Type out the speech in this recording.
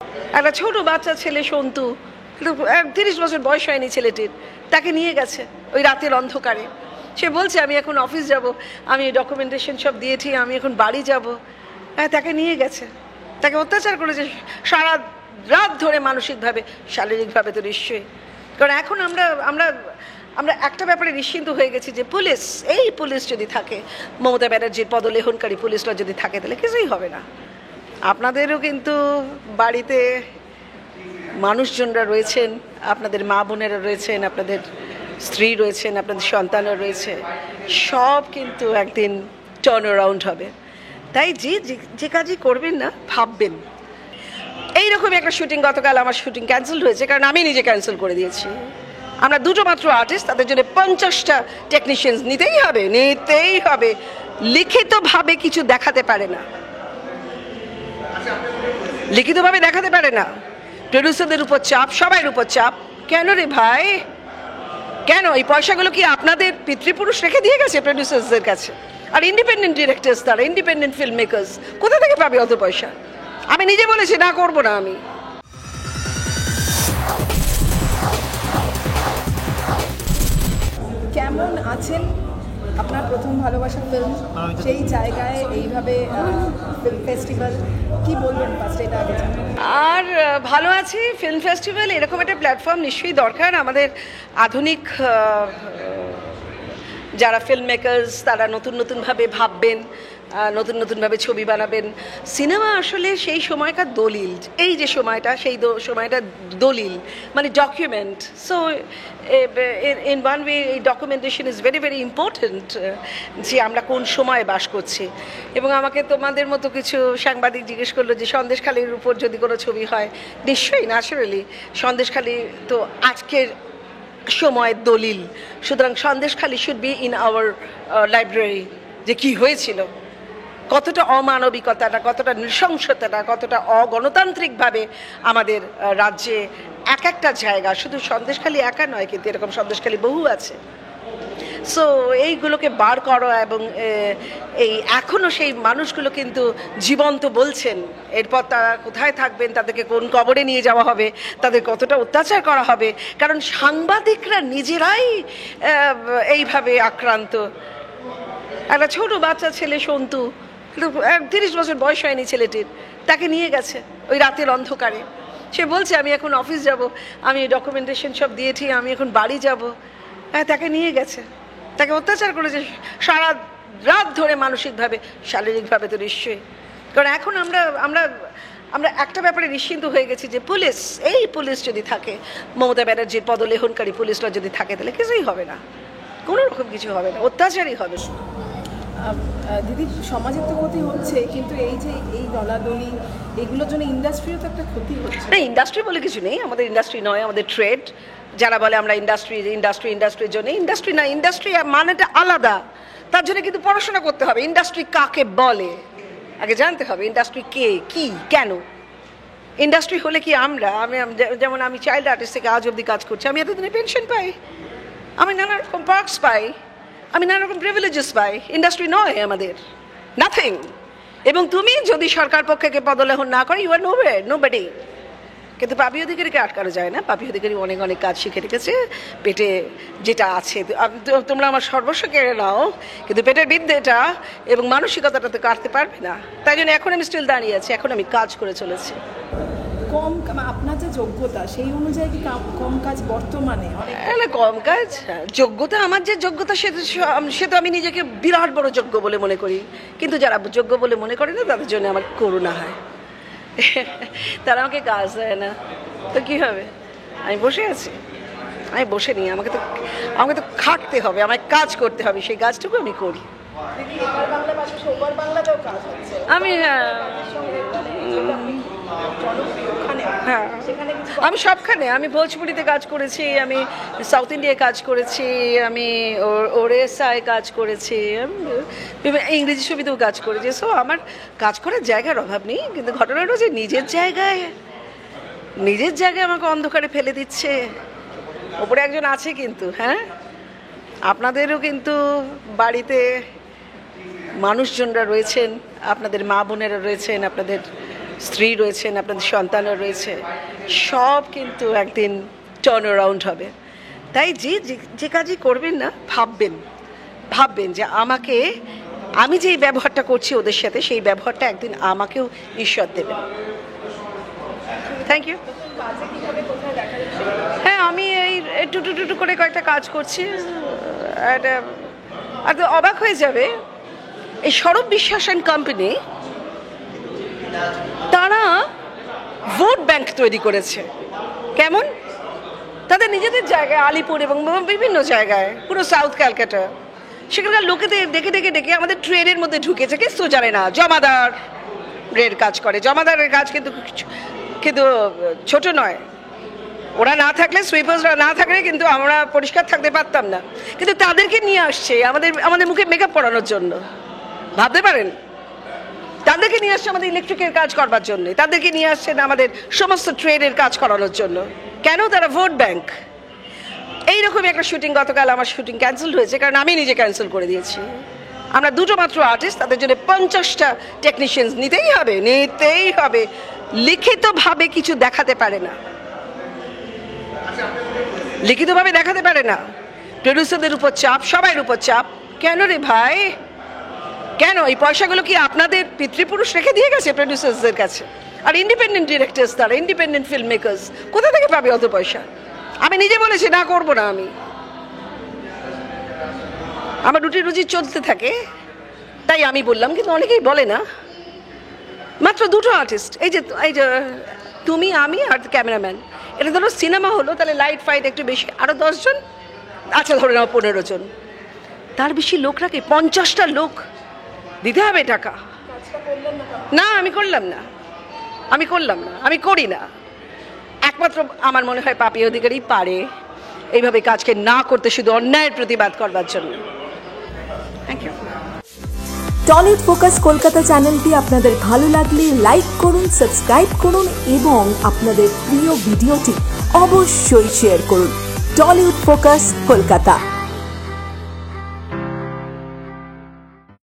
একটা ছোট বাচ্চা ছেলে সন্তু, 30 বছর বয়স হয়নি ছেলেটির, তাকে নিয়ে গেছে ওই রাতের অন্ধকারে। সে বলছে আমি এখন অফিস যাব, আমি ডকুমেন্টেশন সব দিয়েছি, আমি এখন বাড়ি যাব। হ্যাঁ, তাকে নিয়ে গেছে, তাকে অত্যাচার করেছে সারা রাত ধরে, মানসিকভাবে, শারীরিকভাবে তো নিশ্চয়ই। কারণ এখন আমরা আমরা আমরা একটা ব্যাপারে নিশ্চিন্ত হয়ে গেছি যে পুলিশ, এই পুলিশ যদি থাকে, মমতা ব্যানার্জির পদলেহনকারী পুলিশরা যদি থাকে, তাহলে কিছুই হবে না। আপনাদেরও কিন্তু বাড়িতে মানুষজনরা রয়েছেন, আপনাদের মা বোনেরা রয়েছেন, আপনাদের স্ত্রী রয়েছেন, আপনাদের সন্তানরা রয়েছে, সব কিন্তু একদিন টার্ন অ্যারাউন্ড হবে। তাই যে কাজই করবেন না, ভাববেন। এইরকমই একটা শুটিং, গতকাল আমার শুটিং ক্যান্সেল হয়েছে, কারণ আমি নিজে ক্যান্সেল করে দিয়েছি। আমরা দুটো মাত্র আর্টিস্ট, তাদের জন্য 50টা টেকনিশিয়ানস নিতেই হবে। লিখিতভাবে কিছু দেখাতে পারে না, লিখিতভাবে দেখাতে পারে না। প্রডিউসারদের উপর চাপ, সবাই উপর চাপ। কেন রে ভাই, কেন? এই পয়সাগুলো কি আপনাদের পিতৃপুরুষ রেখে দিয়ে গেছে প্রডিউসার্সদের কাছে? আর ইন্ডিপেন্ডেন্ট ডিরেক্টর্স, তারা ইন্ডিপেন্ডেন্ট ফিল্ম মেকার্স, কোথা থেকে পাবে অত পয়সা? আমি নিজে বলেছি না, করবো না আমি। কেমন আছেন? আপনার প্রথম ভালোবাসা ফিল্ম, সেই জায়গায় এইভাবে ফিল্ম ফেস্টিভ্যাল, কি বলবেন ফার্স্ট, এটা আগে জানেন? আর ভালো আছি। ফিল্ম ফেস্টিভ্যাল এরকম একটা প্ল্যাটফর্ম নিশ্চয়ই দরকার। আমাদের আধুনিক যারা ফিল্ম মেকার্স, তারা নতুনভাবে ভাববেন, নতুনভাবে ছবি বানাবেন। সিনেমা আসলে সেই সময়কার দলিল, এই যে সময়টা, সেই সময়টা দলিল, মানে document. So in one way এই documentation is very very important, যে আমরা কোন সময়ে বাস করছি। এবং আমাকে তোমাদের মতো কিছু সাংবাদিক জিজ্ঞেস করলো যে সন্দেশখালির উপর যদি কোনো ছবি হয়, নিশ্চয়ই, ন্যাচারালি। সন্দেশখালি তো আজকের সময়ের দলিল, সুতরাং Sandeshkhali should be in our library. যে কি হয়েছিল, কতটা অমানবিকতাটা, কতটা নৃশংসতাটা, কতটা অগণতান্ত্রিকভাবে আমাদের রাজ্যে এক একটা জায়গা, শুধু সন্দেশখালি একা নয়, কিন্তু এরকম সন্দেশখালি বহু আছে। সো এইগুলোকে বার করা, এবং এই এখনও সেই মানুষগুলো কিন্তু জীবন্ত বলছেন। এরপর তারা কোথায় থাকবেন, তাদেরকে কোন কবরে নিয়ে যাওয়া হবে, তাদের কতটা অত্যাচার করা হবে, কারণ সাংবাদিকরা নিজেরাই এইভাবে আক্রান্ত। একটা ছোট বাচ্চা ছেলে সন্তু, 30 বছর বয়স হয়নি ছেলেটির, তাকে নিয়ে গেছে ওই রাতের অন্ধকারে। সে বলছে আমি এখন অফিস যাব, আমি ডকুমেন্টেশন সব দিয়েছি, আমি এখন বাড়ি যাব। হ্যাঁ, তাকে নিয়ে গেছে, তাকে অত্যাচার করেছে সারা রাত ধরে, মানসিকভাবে, শারীরিকভাবে তো নিশ্চয়ই। কারণ এখন আমরা আমরা আমরা একটা ব্যাপারে নিশ্চিন্ত হয়ে গেছি যে পুলিশ, এই পুলিশ যদি থাকে, মমতা ব্যানার্জির পদলেহনকারী পুলিশরা যদি থাকে, তাহলে কিছুই হবে না, কোনো রকম কিছু হবে না, অত্যাচারই হবে। দিদি, সমাজের তো ক্ষতি হচ্ছে, কিন্তু এই যে এই দলাদলি, এগুলোর জন্য ইন্ডাস্ট্রিরও তো একটা ক্ষতি হচ্ছে। না, ইন্ডাস্ট্রি বলে কিছু নেই, আমাদের ইন্ডাস্ট্রি নয়, আমাদের ট্রেড। যারা বলে আমরা ইন্ডাস্ট্রির জন্য, ইন্ডাস্ট্রি না, ইন্ডাস্ট্রি মানেটা আলাদা। তার জন্য কিন্তু পড়াশোনা করতে হবে, ইন্ডাস্ট্রি কাকে বলে আগে জানতে হবে, ইন্ডাস্ট্রি কে, কি, কেন। ইন্ডাস্ট্রি হলে কি আমরা, যেমন আমি চাইল্ড আর্টিস্ট থেকে আজ অবধি কাজ করছি, আমি এতদিনে পেনশন পাই, আমি নানা রকম পার্কস পাই, আমি নানা রকম প্রিভিলেজেস পাই। ইন্ডাস্ট্রি নয় আমাদের, নাথিং। এবং তুমি যদি সরকার পক্ষকে পদলেহন না করে, ইউ আর নোবডি। কিন্তু পাপি অধিকারীকে আটকানো যায় না, পাপি অধিকারী অনেক অনেক কাজ শিখে রেখেছে, পেটে যেটা আছে। তোমরা আমার সর্বস্ব কেড়ে নাও, কিন্তু পেটের বিদ্যেটা এবং মানসিকতাটা তো কাটতে পারবে না। তাই জন্য এখন আমি স্টিল দাঁড়িয়ে আছি, এখন আমি কাজ করে চলেছি। কম, আপনার যে যোগ্যতা, সেই অনুযায়ী কি কম কাজ বর্তমানে? কম কাজ, যোগ্যতা, আমার যে যোগ্যতা, সে তো আমি নিজেকে বিরাট বড় যোগ্য বলে মনে করি। কিন্তু যারা যোগ্য বলে মনে করে না, তাদের জন্য আমার করুণা হয়। তারা আমাকে কাজ দেয় না, তো কী হবে? আমি বসে আছি, আমি বসে নিই, আমাকে তো খাটতে হবে, আমায় কাজ করতে হবে, সেই কাজটুকু আমি করি। আমি হ্যাঁ, আমি সবখানে, আমি ভোজপুরিতে কাজ করেছি, আমি সাউথ ইন্ডিয়ায় কাজ করেছি, আমি ওড়িশায় কাজ করেছি, ইংরেজি ছবিতেও কাজ করেছি। সো আমার কাজ করার জায়গার অভাব নেই, কিন্তু ঘটনাটা যে নিজের জায়গায় আমাকে অন্ধকারে ফেলে দিচ্ছে। ওপরে একজন আছে কিন্তু, হ্যাঁ, আপনাদেরও কিন্তু বাড়িতে মানুষজনরা রয়েছেন, আপনাদের মা বোনেরা রয়েছেন, আপনাদের স্ত্রী রয়েছেন, আপনাদের সন্তানও রয়েছে, সব কিন্তু একদিন টার্ন অ্যারাউন্ড হবে। তাই যে কাজই করবেন না, ভাববেন যে আমি যেই ব্যবহারটা করছি ওদের সাথে, সেই ব্যবহারটা একদিন আমাকেও ঈশ্বর দেবেন। Thank you. হ্যাঁ, আমি এই টুটু করে কয়েকটা কাজ করছি। আর তো অবাক হয়ে যাবে, এই সৌরভ বিশ্বাস অ্যান্ড কোম্পানি তারা ভোট ব্যাংক তৈরি করেছে। কেমন? তাদের নিজেদের জায়গায়, আলিপুর এবং বিভিন্ন জায়গায়, পুরো সাউথ ক্যালকাটা, সেখানকার লোকেদের ডেকে আমাদের ট্রেনের মধ্যে ঢুকেছে। কিছু জানে না, জমাদারের কাজ করে। জমাদারের কাজ কিন্তু ছোট নয়। ওরা না থাকলে, সুইপার্সরা না থাকলে কিন্তু আমরা পরিষ্কার থাকতে পারতাম না। কিন্তু তাদেরকে নিয়ে আসছে আমাদের মুখে মেকআপ পরানোর জন্য। ভাবতে পারেন? তাদেরকে নিয়ে আসছে আমাদের ইলেকট্রিকের কাজ করবার জন্য, তাদেরকে নিয়ে আসছেন আমাদের সমস্ত ট্রেনের কাজ করানোর জন্য। কেন? তারা ভোট ব্যাংক। এইরকমই একটা শুটিং, গতকাল আমার শুটিং ক্যান্সেল হয়েছে, কারণ আমি নিজে ক্যান্সেল করে দিয়েছি। আমরা দুটো মাত্র আর্টিস্ট, তাদের জন্য 50টা টেকনিশিয়ানস নিতেই হবে। লিখিতভাবে কিছু দেখাতে পারে না, লিখিতভাবে দেখাতে পারে না। প্রডিউসারদের উপর চাপ, সবাই উপর চাপ। কেন রে ভাই, কেন? এই পয়সাগুলো কি আপনাদের পিতৃপুরুষ রেখে দিয়ে গেছে প্রডিউসার্সদের কাছে? আর ইন্ডিপেন্ডেন্ট ডিরেক্টরস, তারা ইন্ডিপেন্ডেন্ট ফিল্ম মেকার্স, কোথা থেকে পাবে অত পয়সা? আমি নিজে বলেছি না, করবো না। আমার রুজি চলতে থাকে, তাই আমি বললাম। কিন্তু অনেকেই বলে না। মাত্র দুটো আর্টিস্ট, এই যে তুমি, আমি আর ক্যামেরাম্যান। এটা ধরো সিনেমা হলো, তাহলে লাইট ফাইট একটু বেশি, আরও 10 জন, আচ্ছা ধরে নাও 15 জন। তার বেশি লোক রাখে? 50টা লোক দিতে হবে টাকা। না, আমি করলাম না, আমি করি না। একমাত্র আমার মনে হয় পাপিয়া অধিকারী পারে এইভাবে কাজকে না করতে, শুধু অন্যায়ের প্রতিবাদ করবার জন্য। Thank you. Tollywood focus Kolkata চ্যানেলটি আপনাদের ভালো লাগলে লাইক করুন, সাবস্ক্রাইব করুন এবং আপনাদের প্রিয় ভিডিওটি অবশ্যই শেয়ার করুন। Tollywood focus Kolkata.